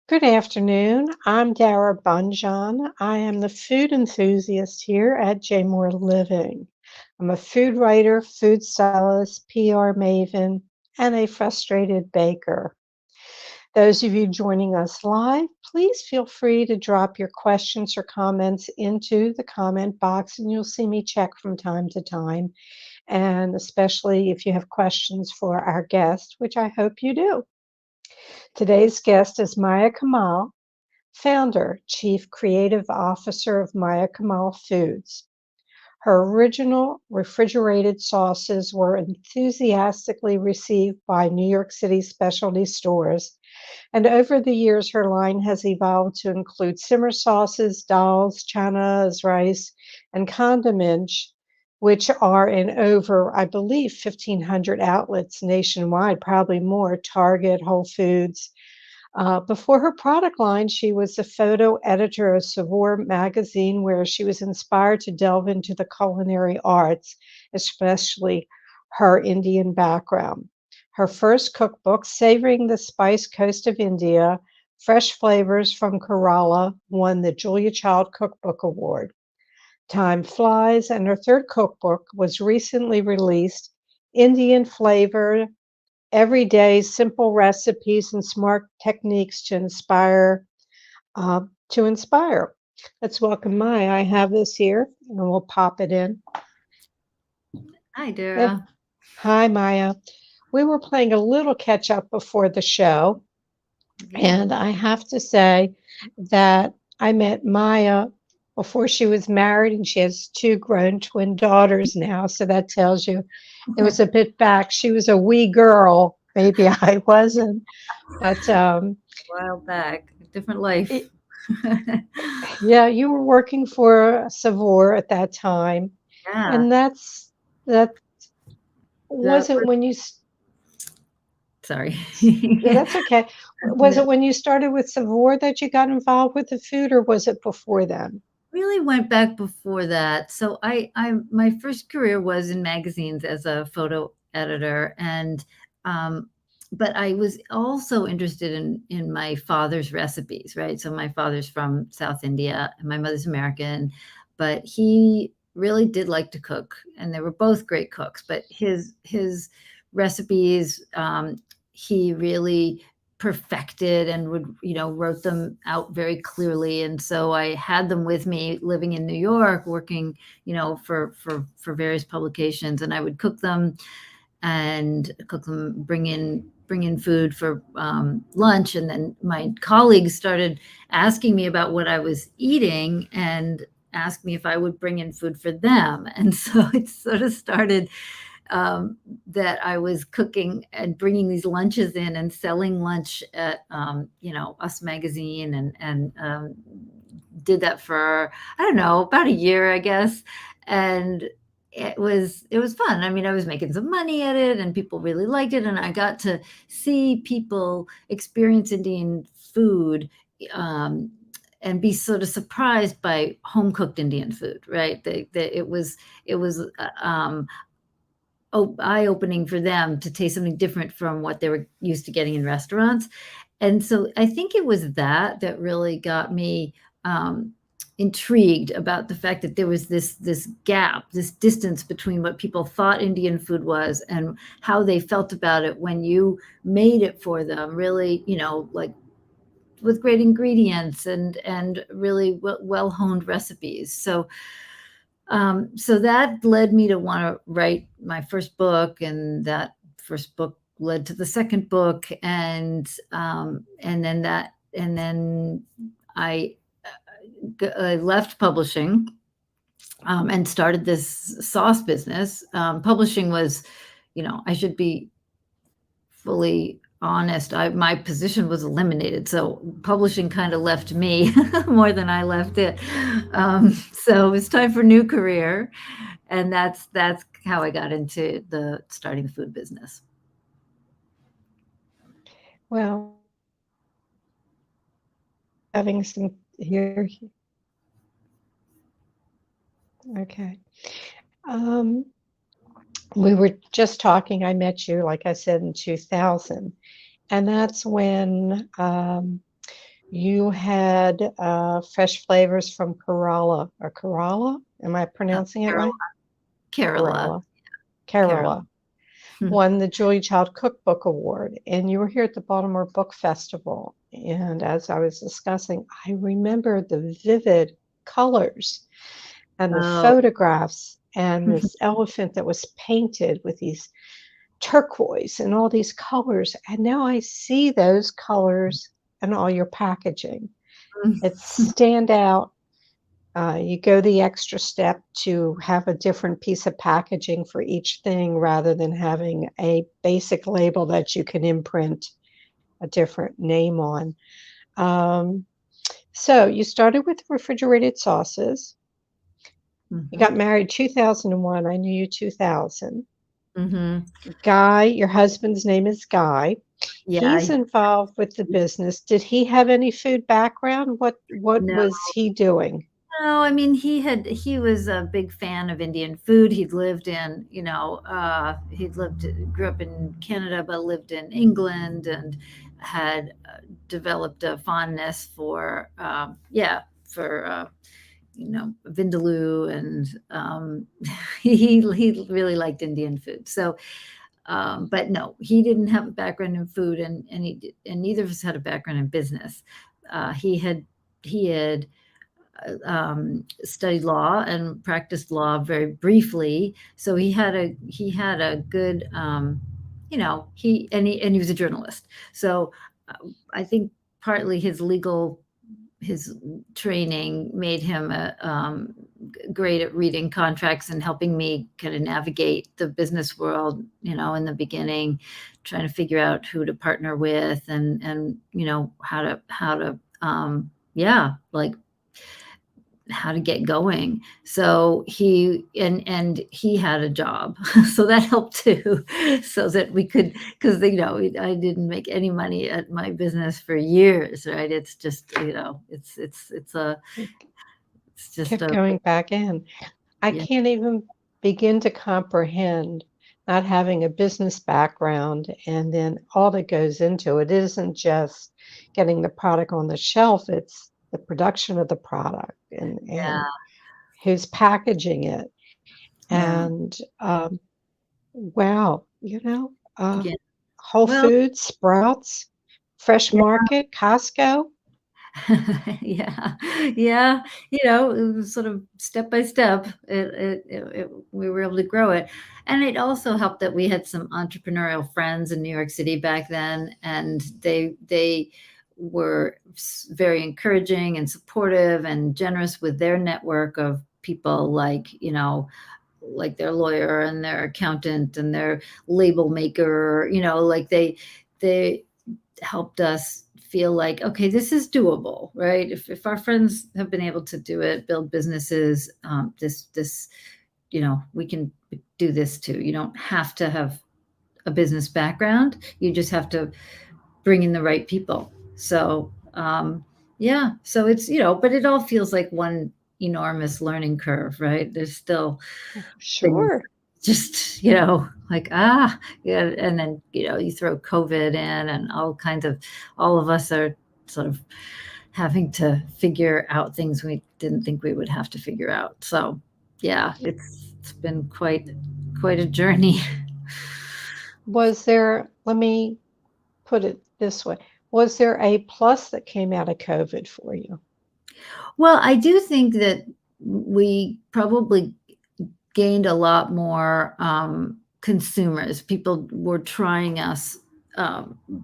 Good afternoon. I'm Dara Bunjon. I am the food enthusiast here at J Moore Living. I'm a food writer, food stylist, PR maven, and a frustrated baker. Those of you joining us live, please feel free to drop your questions or comments into the comment box, and you'll see me check from time to time, and especially if you have questions for our guest, which I hope you do. Today's guest is Maya Kaimal, founder, Chief Creative Officer of Maya Kaimal Foods. Her original refrigerated sauces were enthusiastically received by New York City specialty stores, and over the years, her line has evolved to include simmer sauces, dals, chanas, rice, and condiments, which are in over, I believe, 1,500 outlets nationwide, probably more, Target, Whole Foods. Before her product line, she was the photo editor of Savor magazine, where she was inspired to delve into the culinary arts, especially her Indian background. Her first cookbook, Savoring the Spice Coast of India, Fresh Flavors from Kerala, won the Julia Child Cookbook Award. Time flies, and her third cookbook was recently released, Indian Flavor Everyday Simple Recipes and Smart Techniques uh, to inspire. Let's welcome Maya. I have this here, and we'll pop it in. Hi, Eh, Dara. Hi, Maya. We were playing a little catch up before the show, Okay. and I have to say that I met Maya before she was married, and she has two grown twin daughters now. So that tells you it was a bit back. She was a wee girl. Maybe I wasn't, but While back, different life. it, yeah, you were working for Savor at that time, Yeah, and that that was it was, when sorry. yeah, that's okay. Was it That when you started with Savor that you got involved with the food, or was it before then? really went back before that. So my first career was in magazines as a photo editor, and um, but I was also interested in my father's recipes, right? So my father's from South India, and my mother's American, but he really did like to cook, and they were both great cooks. But his recipes, he really perfected and would wrote them out very clearly, and so I had them with me living in New York, working for various publications, and I would cook them, bring in food for lunch, and then my colleagues started asking me about what I was eating and asked me if I would bring in food for them, and so it sort of started that I was cooking and bringing these lunches in and selling lunch at Us Magazine, and did that for, I don't know, about a year, I guess, and it was fun. I mean, I was making some money at it, and people really liked it, and I got to see people experience Indian food. Um, and be sort of surprised by home cooked Indian food, right? It was eye opening for them to taste something different from what they were used to getting in restaurants. And so I think it was that really got me intrigued about the fact that there was this gap, this distance between what people thought Indian food was and how they felt about it when you made it for them. Really, like with great ingredients and really well honed recipes. So that led me to want to write my first book, and that first book led to the second book, and then I left publishing, and started this sauce business. Publishing was, I should be fully honest, my position was eliminated, so publishing kind of left me more than I left it. So it was time for a new career, and that's how I got into the starting the food business. Well, having some here. Okay. Um, we were just talking. I met you, like I said, in 2000, and that's when You had fresh flavors from Kerala or Kerala. Am I pronouncing it right? Kerala. Kerala. Kerala. Kerala won the Julie Child Cookbook Award, and you were here at the Baltimore Book Festival. And as I was discussing, I remember the vivid colors and the Oh, photographs and this elephant that was painted with these turquoise and all these colors. And now I see those colors in all your packaging. It's stand out. You go the extra step to have a different piece of packaging for each thing rather than having a basic label that you can imprint a different name on. Um, so you started with refrigerated sauces. You got married 2001. I knew you 2000. Mm-hmm. Guy, your husband's name is Guy. Yeah. He's involved with the business. Did he have any food background? What No, was he doing? no, I mean he was a big fan of Indian food. He'd lived in, grew up in Canada, but lived in England and had developed a fondness for, vindaloo and he really liked Indian food. So, but no, he didn't have a background in food, and neither of us had a background in business. He had studied law and practiced law very briefly, so he had a good, he was a journalist. So I think partly his training made him great at reading contracts and helping me kind of navigate the business world, in the beginning, trying to figure out who to partner with and like how to get going. So he had a job, so that helped too, so that we could, because I didn't make any money at my business for years, right? It's just it's just Kept a going back in. I yeah. can't even begin to comprehend not having a business background and then all that goes into it. It isn't just getting the product on the shelf, it's the production of the product and Yeah, who's packaging it. yeah, And wow, yeah. Whole Well, Foods, Sprouts, Fresh Market, Costco. yeah, yeah, it was sort of step by step. We were able to grow it, and it also helped that we had some entrepreneurial friends in New York City back then, and they were very encouraging and supportive and generous with their network of people, like their lawyer and their accountant and their label maker. Like they helped us feel like, okay, this is doable, right? If our friends have been able to do it, build businesses, this we can do this too. You don't have to have a business background, you just have to bring in the right people. So yeah, so it's, but it all feels like one enormous learning curve, right? There's still things Sure. just, like, yeah. And then, you throw COVID in and all of us are sort of having to figure out things we didn't think we would have to figure out. So yeah, it's been quite a journey. Was there, let me put it this way, was there a plus that came out of COVID for you? Well, I do think that we probably gained a lot more consumers. People were trying us,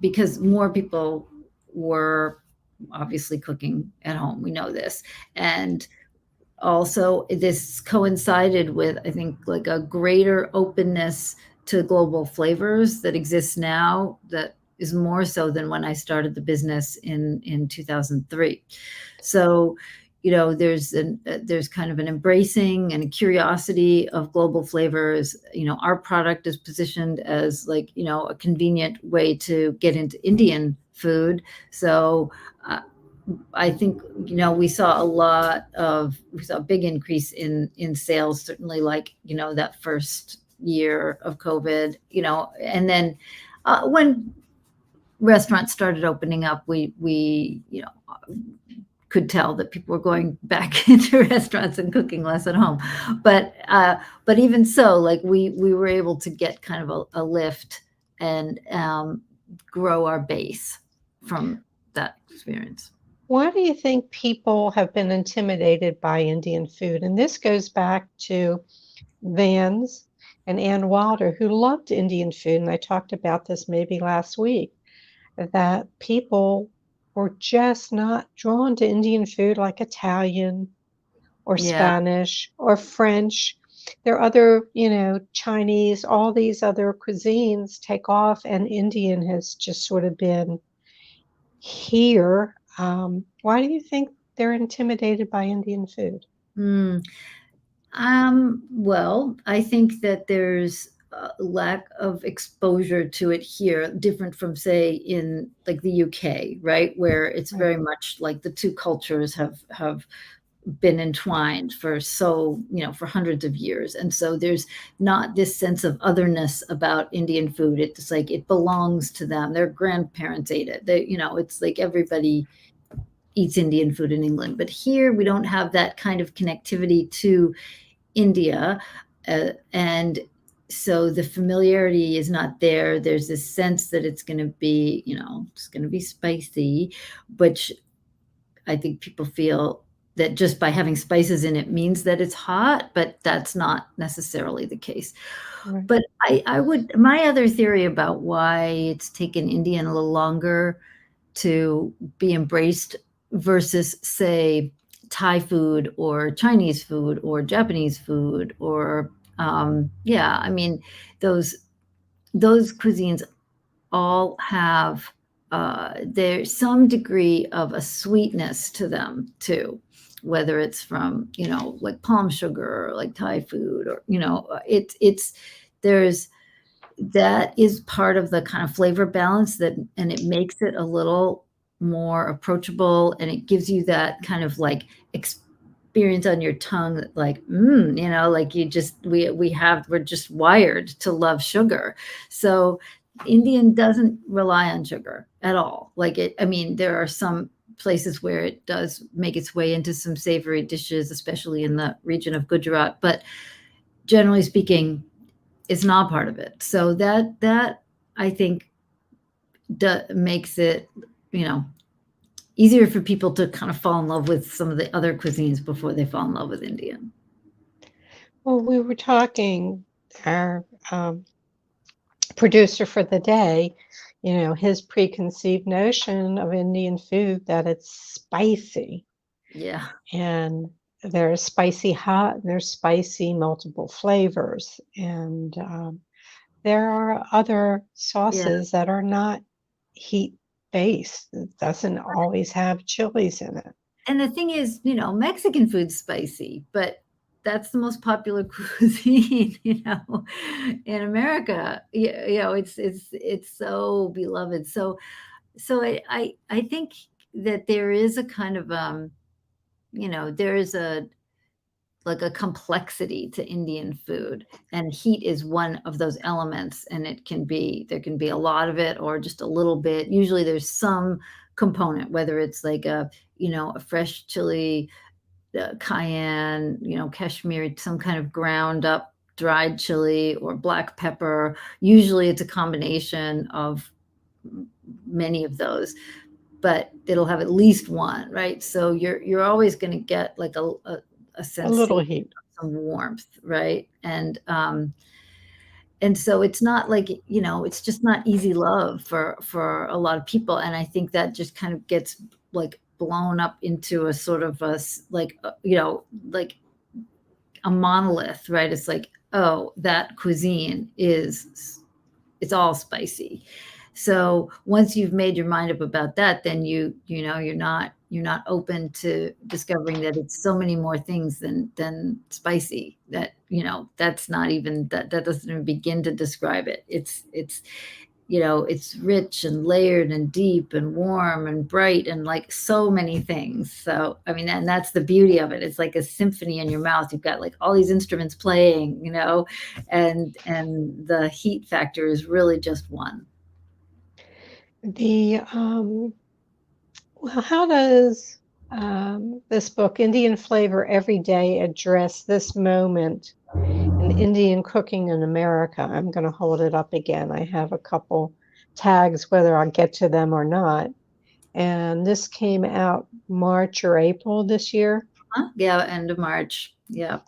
because more people were obviously cooking at home. We know this. And also, this coincided with, I think, like a greater openness to global flavors that exists now, that is more so than when I started the business in 2003. So, there's kind of an embracing and a curiosity of global flavors. Our product is positioned as, like, a convenient way to get into Indian food. So I think, we saw a big increase in sales, certainly, like, that first year of COVID, and then when restaurants started opening up, we could tell that people were going back into restaurants and cooking less at home. But even so, like we were able to get kind of a lift and grow our base from that experience. Why do you think people have been intimidated by Indian food? And this goes back to Vans and Ann Wilder, who loved Indian food. And I talked about this maybe last week, that people were just not drawn to Indian food like Italian or Yeah. Spanish or French. There are other, Chinese, all these other cuisines take off, and Indian has just sort of been here. Why do you think they're intimidated by Indian food? Mm. Well, I think that there's a lack of exposure to it here, different from, say, in like the UK, right? Where it's Right. very much like the two cultures have been entwined for for hundreds of years. And so there's not this sense of otherness about Indian food. It's like it belongs to them. Their grandparents ate it. It's like everybody eats Indian food in England. But here we don't have that kind of connectivity to India. And so the familiarity is not there. There's this sense that it's going to be, it's going to be spicy, which I think people feel that just by having spices in it means that it's hot, but that's not necessarily the case. Right. But my other theory about why it's taken Indian a little longer to be embraced versus, say, Thai food or Chinese food or Japanese food or I mean those cuisines all have there's some degree of a sweetness to them too, whether it's from like palm sugar or like Thai food or it's there's that is part of the kind of flavor balance and it makes it a little more approachable, and it gives you that kind of like experience on your tongue that like like we're just wired to love sugar. So Indian doesn't rely on sugar at all. I mean, there are some places where it does make its way into some savory dishes, especially in the region of Gujarat, but generally speaking, it's not part of it. So that I think makes it, easier for people to kind of fall in love with some of the other cuisines before they fall in love with Indian. Well, we were talking, our producer for the day, his preconceived notion of Indian food, that it's spicy. Yeah. And there's spicy hot, and there's spicy multiple flavors. And there are other Yeah. sauces that are not heat based. It doesn't always have chilies in it. And the thing is, Mexican food's spicy, but that's the most popular cuisine, in America. It's so beloved. So I think that there is a kind of there is a like a complexity to Indian food, and heat is one of those elements, and there can be a lot of it or just a little bit. Usually there's some component, whether it's like a fresh chili, cayenne, Kashmiri, some kind of ground up dried chili or black pepper. Usually it's a combination of many of those, but it'll have at least one, right? So you're always going to get like a A little sensation heat. of some warmth, right? And so it's not like, it's just not easy love for a lot of people. And I think that just kind of gets like blown up into a sort of like a monolith, right? It's like, oh, that cuisine it's all spicy. So once you've made your mind up about that, then you're not open to discovering that it's so many more things than spicy. That's not even that doesn't even begin to describe it. It's rich and layered and deep and warm and bright and like so many things. So I mean, and that's the beauty of it. It's like a symphony in your mouth. You've got like all these instruments playing, and the heat factor is really just one. The well, how does this book, Indian Flavor Every Day, address this moment in Indian cooking in America? I'm going to hold it up again. I have a couple tags, whether I'll get to them or not. And this came out March or April this year. Huh? Yeah, end of March. Yeah.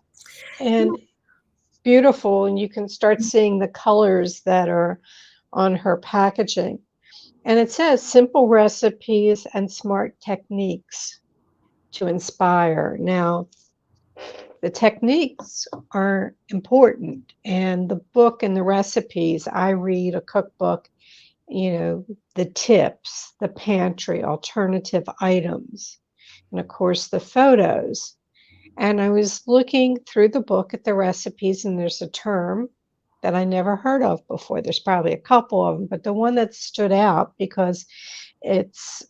And beautiful, and you can start seeing the colors that are on her packaging. And it says simple recipes and smart techniques to inspire. Now, the techniques are important, and the book and the recipes, I read a cookbook, the tips, the pantry, alternative items, and of course the photos. And I was looking through the book at the recipes, and there's a term that I never heard of before. There's probably a couple of them, but the one that stood out because it's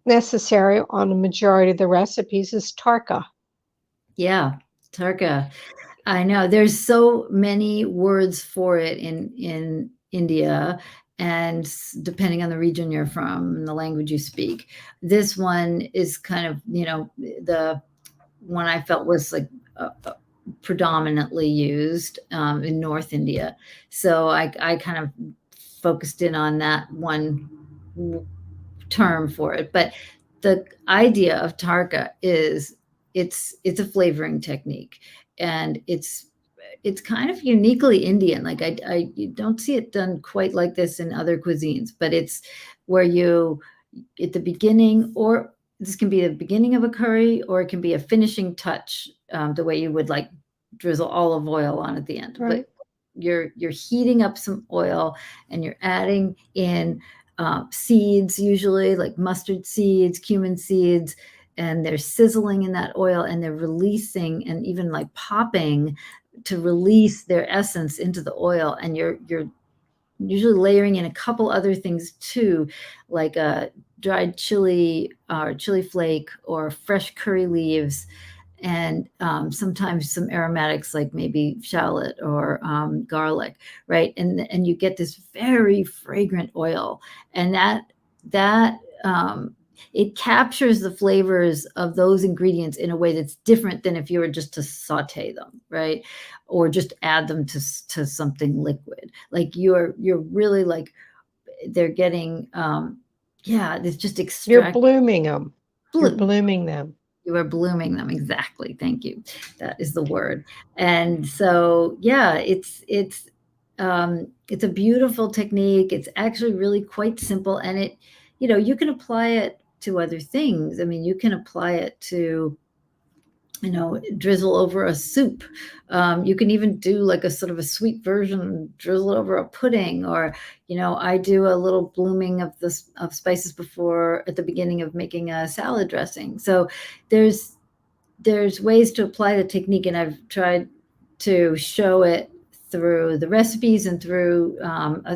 necessary on the majority of the recipes is tarka. Yeah, Tarka. I know there's so many words for it in India, and depending on the region you're from and the language you speak. This one is kind of, the one I felt was like predominantly used in North India. So I kind of focused in on that one term for it. But the idea of tarka is it's a flavoring technique, and it's kind of uniquely Indian. Like I you don't see it done quite like this in other cuisines, but it's where you at the beginning, or this can be the beginning of a curry, or it can be a finishing touch, the way you would like drizzle olive oil on at the end. Right. But you're heating up some oil, and you're adding in seeds, usually like mustard seeds, cumin seeds, and they're sizzling in that oil, and they're releasing and even like popping to release their essence into the oil. And you're usually layering in a couple other things too, like a dried chili or chili flake or fresh curry leaves, and sometimes some aromatics like maybe shallot or garlic, right? And you get this very fragrant oil, and that it captures the flavors of those ingredients in a way that's different than if you were just to saute them, right? Or just add them to something liquid. Like you're really like they're getting yeah, it's just You're extract. blooming them. You're blooming them. You are blooming them, exactly, thank you. That is the word. And so, yeah, it's a beautiful technique. It's actually really quite simple, and you can apply it to other things. I mean, you can apply it to, drizzle over a soup. You can even do like a sort of a sweet version, drizzle it over a pudding, or I do a little blooming of spices before at the beginning of making a salad dressing. So there's ways to apply the technique, and I've tried to show it through the recipes and through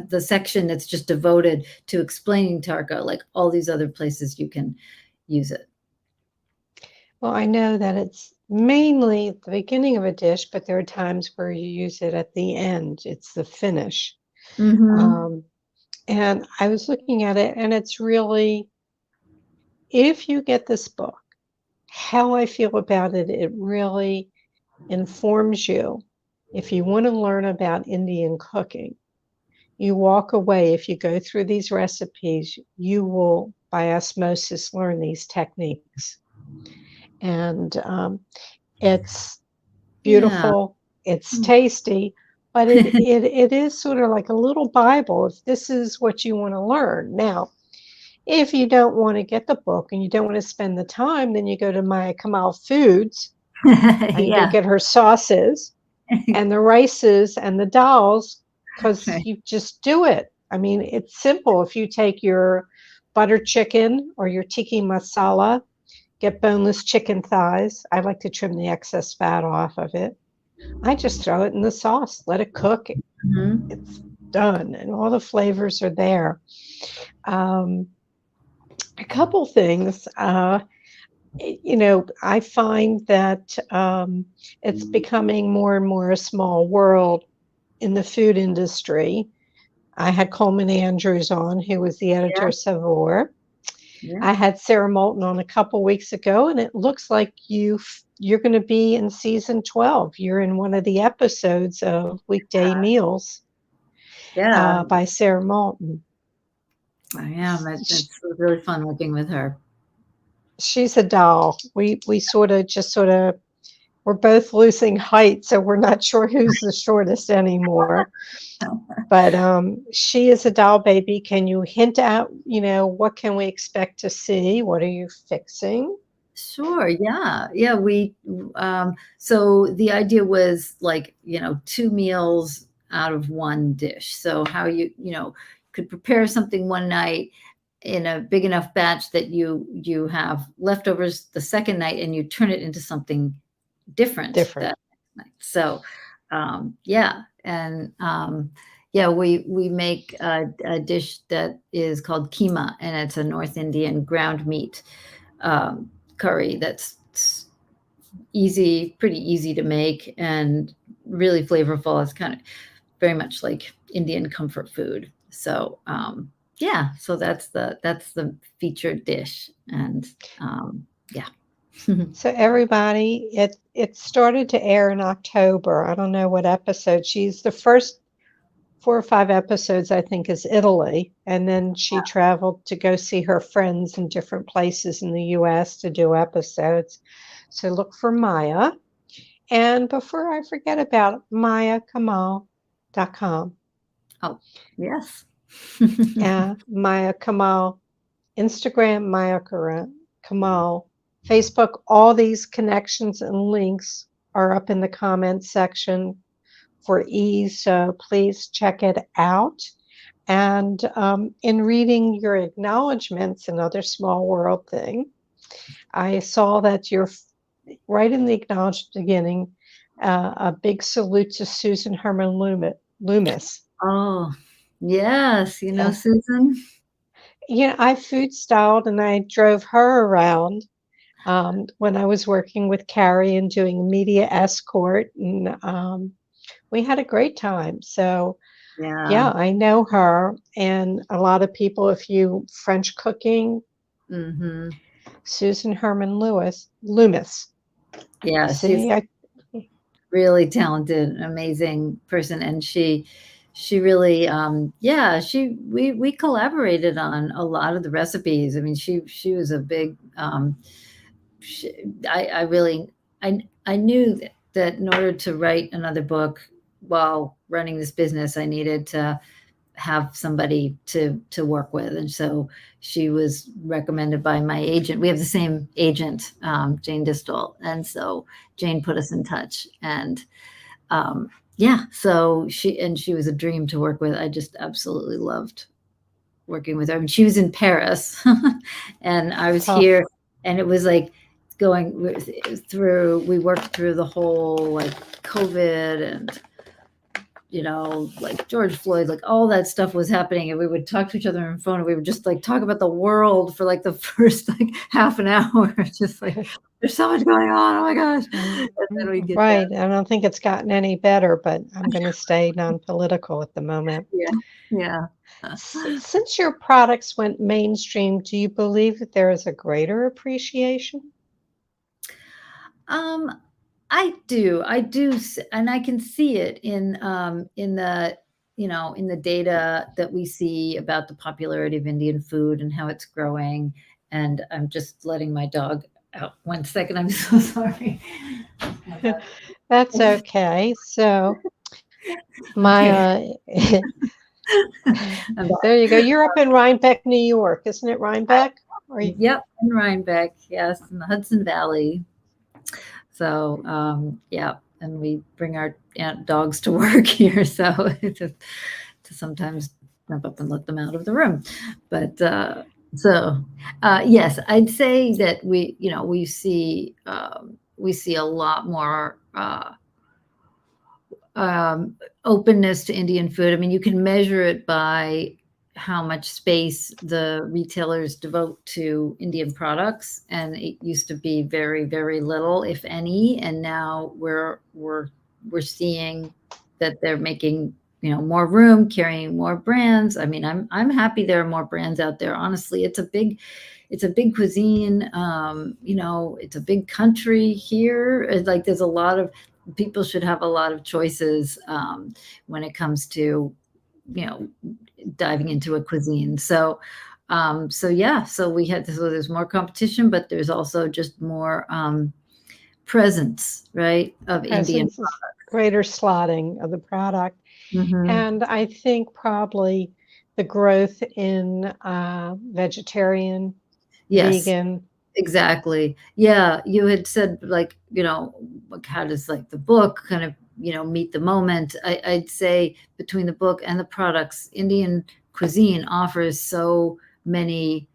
the section that's just devoted to explaining tarka, like all these other places you can use it. Well, I know that it's mainly the beginning of a dish, but there are times where you use it at the end. It's the finish. Mm-hmm. Um, and I was looking at it, and it's really, if you get this book, how I feel about it, it really informs you. If you want to learn about Indian cooking, you walk away. If you go through these recipes, you will, by osmosis, learn these techniques. And it's Yeah. beautiful, it's tasty, but it is sort of like a little Bible if this is what you want to learn. Now, if you don't want to get the book and you don't want to spend the time, then you go to Maya Kaimal Foods and you go Yeah. get her sauces and the rices and the dals, because Right. you just do it. I mean, it's simple. If you take your butter chicken or your tikka masala, get boneless chicken thighs. I like to trim the excess fat off of it. I just throw it in the sauce, let it cook. Mhm. It's done, and all the flavors are there. Um, a couple things. I find that it's becoming more and more a small world in the food industry. I had Coleman Andrews on, who was the editor Yeah, of Savor. I yeah. had Sarah Moulton on a couple weeks ago, and it looks like you're going to be in season 12. You're in one of the episodes of Weekday Meals Yeah, by Sarah Moulton. I am. It's really fun working with her. She's a doll. We sort of we're both losing height, so we're not sure who's the shortest anymore. But she is a doll baby. Can you hint at, what can we expect to see? What are you fixing? Sure. Yeah. Yeah. So the idea was like, 2 meals out of one dish. So how you could prepare something one night in a big enough batch that you have leftovers the second night and you turn it into something different Different. that night. So, yeah. And, yeah, we make a dish that is called keema, and it's a North Indian ground meat um, curry that's pretty easy to make and really flavorful. It's kind of very much like Indian comfort food. So yeah, so that's the featured dish, and yeah. So everybody, it started to air in October. I don't know what episode. She's the first 4 or 5 episodes, I think, is Italy, and then she traveled to go see her friends in different places in the U.S. to do episodes. So look for Maya. And before I forget about it, mayakaimal.com. Oh, yes. Maya Kaimal, Instagram, Maya Kaimal, Facebook. All these connections and links are up in the comments section for ease. So please check it out. And in reading your acknowledgments, another small world thing, I saw that you're right in the acknowledged beginning, a big salute to Susan Herman Loomis. Oh, yes. Uh, Susan. I food styled and I drove her around when I was working with Carrie and doing media escort. And we had a great time. So, yeah, Yeah. I know her. And a lot of people, if you French cooking, Hmm. Susan Herman Loomis. Yeah, she's See, really talented, amazing person, and she really yeah, we collaborated on a lot of the recipes. I mean, she was a big she, I really I knew that in order to write another book while running this business, I needed to have somebody to work with, and so she was recommended by my agent. We have the same agent, Jane Distal, and so Jane put us in touch. And yeah, so she was a dream to work with. I just absolutely loved working with her. I mean, she was in Paris, and I was oh, here, and it was like going through. We worked through the whole like COVID and like George Floyd, like all that stuff was happening, and we would talk to each other on the phone, and we would just like talk about the world for like the first like half an hour, just like there's so much going on. Oh my gosh! And then we get right. down. I don't think it's gotten any better, but I'm going to stay non-political at the moment. Yeah, yeah. Since your products went mainstream, do you believe that there is a greater appreciation? Um, I do, and I can see it in the in the data that we see about the popularity of Indian food and how it's growing. And I'm just letting my dog out 1 second. I'm so sorry. My dog- That's okay. So my Okay. I'm there back. you go. You're up in Rhinebeck, New York, isn't it Rhinebeck? Or Yep, in Rhinebeck, yes, in the Hudson Valley. So, yeah, and we bring our dogs to work here, so to sometimes jump up and let them out of the room. But so, yes, I'd say that we see a lot more openness to Indian food. I mean, you can measure it by how much space the retailers devote to Indian products, and it used to be very, very little, if any, and now we're seeing that they're making more room, carrying more brands. I mean, I'm happy there are more brands out there. Honestly, it's a big cuisine. It's a big country here. It's like there's a lot of people should have a lot of choices when it comes to you know diving into a cuisine. So yeah, so there's more competition, but there's also just more presence, right, of Indian. Presence is greater slotting of the product. Hmm. And I think probably the growth in vegetarian, Yes. vegan. Exactly. Yeah, you had said like how does like the book kind of meet the moment? I'd say between the book and the products, Indian cuisine offers so many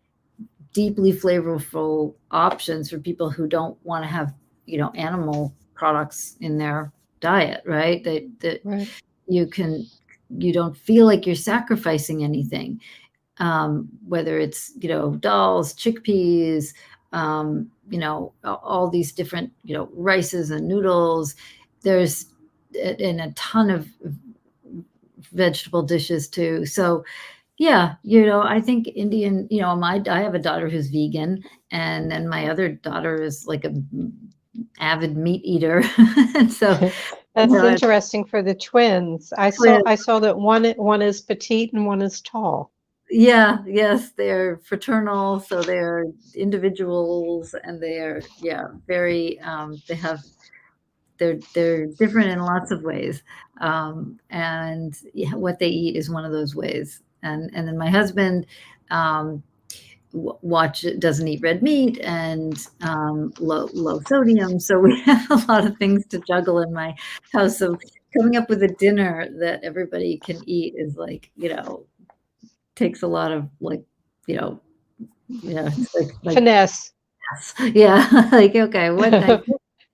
deeply flavorful options for people who don't want to have animal products in their diet, right? That Right. you can you don't feel like you're sacrificing anything, whether it's dals, chickpeas, all these different rices and noodles. There's and a ton of vegetable dishes too. So yeah, I think Indian. I have a daughter who's vegan, and then my other daughter is like a avid meat eater, and so That's it's interesting for the twins. I saw twins. I saw that one is petite and one is tall. Yeah, yes, they're fraternal, so they're individuals, and they're very they're different in lots of ways. And yeah, what they eat is one of those ways. And then my husband um doesn't eat red meat and low sodium, so we have a lot of things to juggle in my house. So coming up with a dinner that everybody can eat is like takes a lot of you know, it's like Finesse. yes. Yeah, like, okay, what I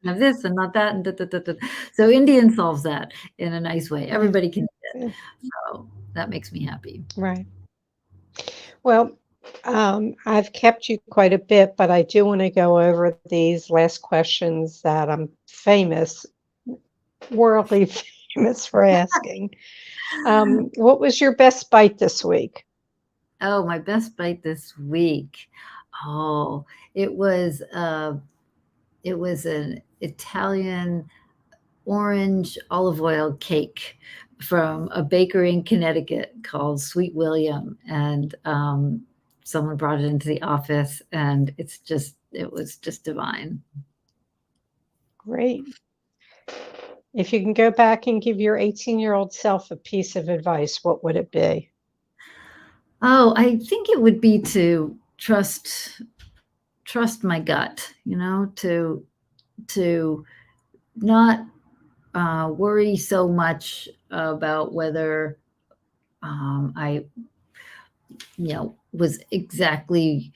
have this and not that and da, da, da, da. So Indian solves that in a nice way. Yeah, Everybody can eat it. yeah, So that makes me happy. right. Well, I've kept you quite a bit, but I do want to go over these last questions that I'm worldly famous for asking. What was your best bite this week? Oh, my best bite this week. Oh, it was it was an Italian orange olive oil cake from a bakery in Connecticut called Sweet William, and someone brought it into the office, and it was just divine. Great. If you can go back and give your 18-year-old self a piece of advice, what would it be? Oh, I think it would be to trust my gut, to not worry so much about whether I, was exactly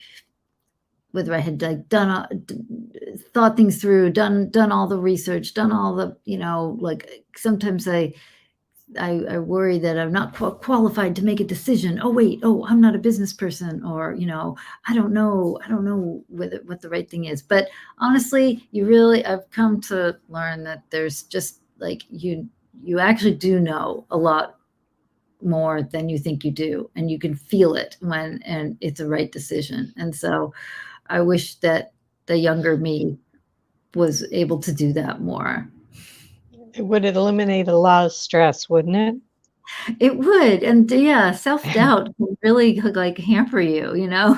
whether I had like thought things through, done all the research, done all the, like sometimes I worry that I'm not qualified to make a decision. Oh wait, oh I'm not a business person, or I don't know whether what the right thing is. But honestly, I've come to learn that there's just like you actually do know a lot more than you think you do, and you can feel it and it's a right decision. And so I wish that the younger me was able to do that more. It would eliminate a lot of stress, wouldn't It would, and yeah, it? self-doubt can really like hamper you, you know?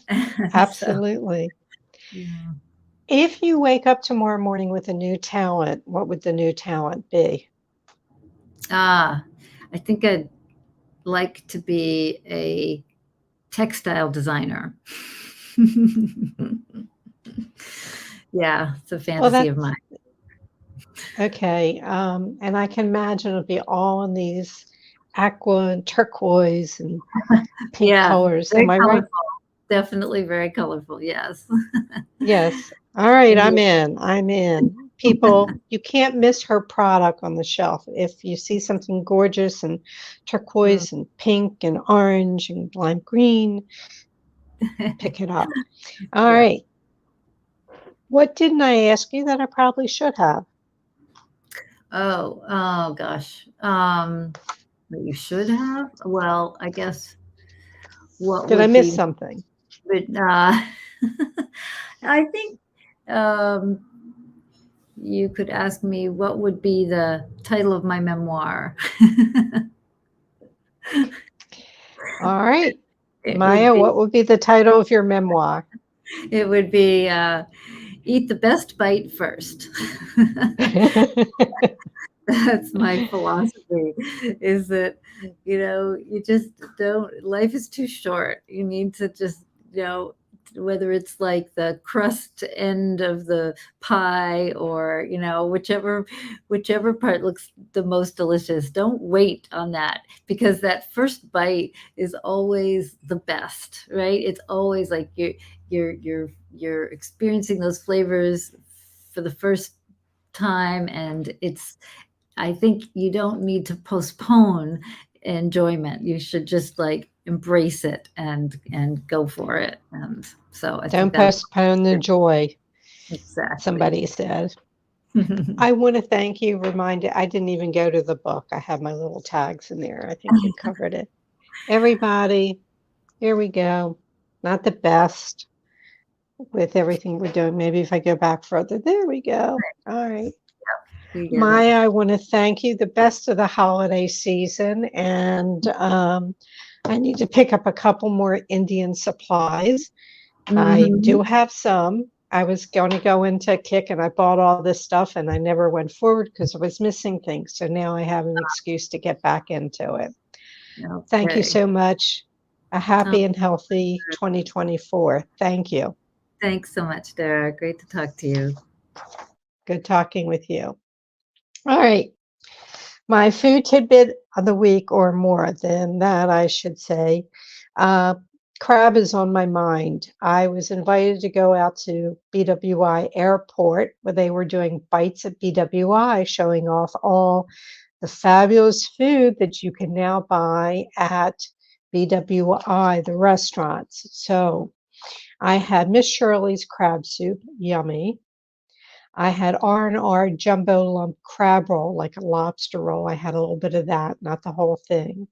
And so, Absolutely. yeah. If you wake up tomorrow morning with a new talent, what would the new talent be? Ah, I think I'd like to be a textile designer. Yeah, it's a Well, fantasy of mine. that's okay. And I can imagine it'll be all in these aqua and turquoise and pink Yeah, colors. very Am I right? colorful. Definitely very colorful, yes. Yes. All right, And I'm you in. I'm in. People, you can't miss her product on the shelf. If you see something gorgeous and mm, turquoise and pink and orange and lime green, pick it up. All yeah. right. What didn't I ask you that I probably should have? Oh gosh. That you should have? Well, I guess what Did I would miss be, something? but, I think, um, you could ask me what would be the title of my memoir. All right. It would Maya, be what would be the title of your memoir? it would be, "Eat the best bite first." That's my philosophy, is that, you just don't, life is too short. You need to just, whether it's like the crust end of the pie, or, whichever part looks the most delicious. Don't wait on that, because that first bite is always the best, right? It's always like you're experiencing those flavors for the first time, and I think you don't need to postpone enjoyment. You should just like embrace it and go for it. And so I think Don't that's postpone the joy, exactly. somebody said. I want to thank you. Reminded, I didn't even go to the book. I have my little tags in there. I think you covered it. Everybody, here we go. Not the best with everything we're doing. Maybe if I go back further, there we go. All right. You get it. Maya, I want to thank you. The best of the holiday season. And I need to pick up a couple more Indian supplies. I Hmm. do have some. I was going to go into Kick and I bought all this stuff and I never went forward because I was missing things. So now I have an excuse to get back into it. Thank you Okay. so much. A Oh, happy and healthy 2024. Thank you. thanks so much, Dara. Great to talk to you. Good talking with you. All right. My food tidbit of the week, or more than that, I should say. Uh, Crab is on my mind. I was invited to go out to BWI Airport where they were doing bites at BWI, showing off all the fabulous food that you can now buy at BWI, the restaurants. So I had Miss Shirley's crab soup, yummy. I had R&R jumbo lump crab roll, like a lobster roll. I had a little bit of that, not the whole thing.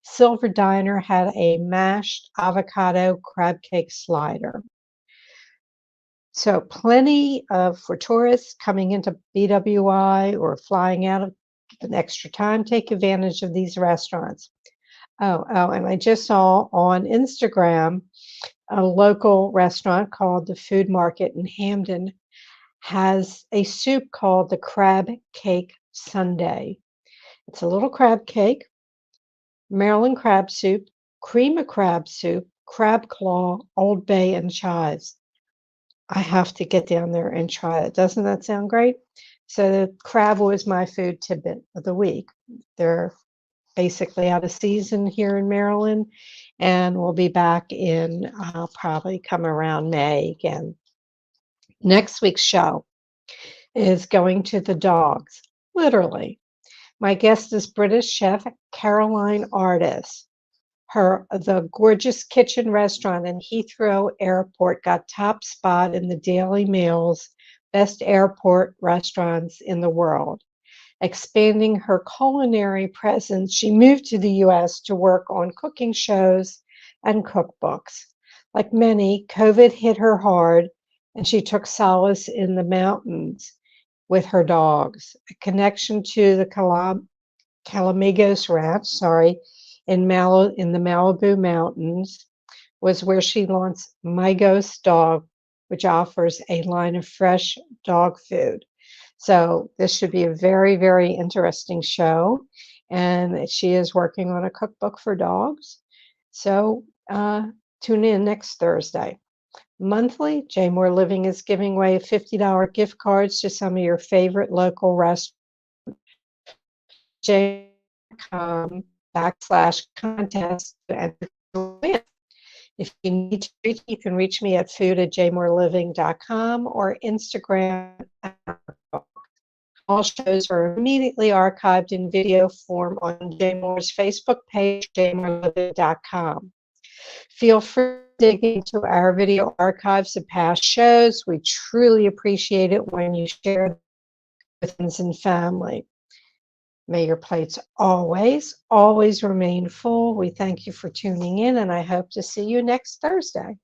Silver Diner had a mashed avocado crab cake slider. So plenty of for tourists coming into BWI or flying out of an extra time, take advantage of these restaurants. And I just saw on Instagram a local restaurant called the Food Market in Hamden has a soup called the crab cake sundae. It's a little crab cake, Maryland crab soup, cream of crab soup, crab claw, Old Bay, and chives. I have to get down there and try it. Doesn't that sound great? So the crab was my food tidbit of the week. They're basically out of season here in Maryland, and we'll be back in probably come around May again. Next week's show is going to the dogs, literally. My guest is British chef Caroline Artis. The gorgeous kitchen restaurant in Heathrow Airport got top spot in the Daily Mail's best airport restaurants in the world. Expanding her culinary presence, she moved to the US to work on cooking shows and cookbooks. Like many, COVID hit her hard, and she took solace in the mountains with her dogs. A connection to the Calamigos Ranch, in the Malibu Mountains was where she launched My Ghost Dog, which offers a line of fresh dog food. So this should be a very, very interesting show. And she is working on a cookbook for dogs. So tune in next Thursday. Monthly, J Moore Living is giving away $50 gift cards to some of your favorite local restaurants. j.com/contest to enter to win. If you need to reach, you can reach me at food@jmoreliving.com or Instagram. All shows are immediately archived in video form on JMOR's Facebook page, jmoreliving.com. Feel free to dig into our video archives of past shows. We truly appreciate it when you share with friends and family. May your plates always, always remain full. We thank you for tuning in, and I hope to see you next Thursday.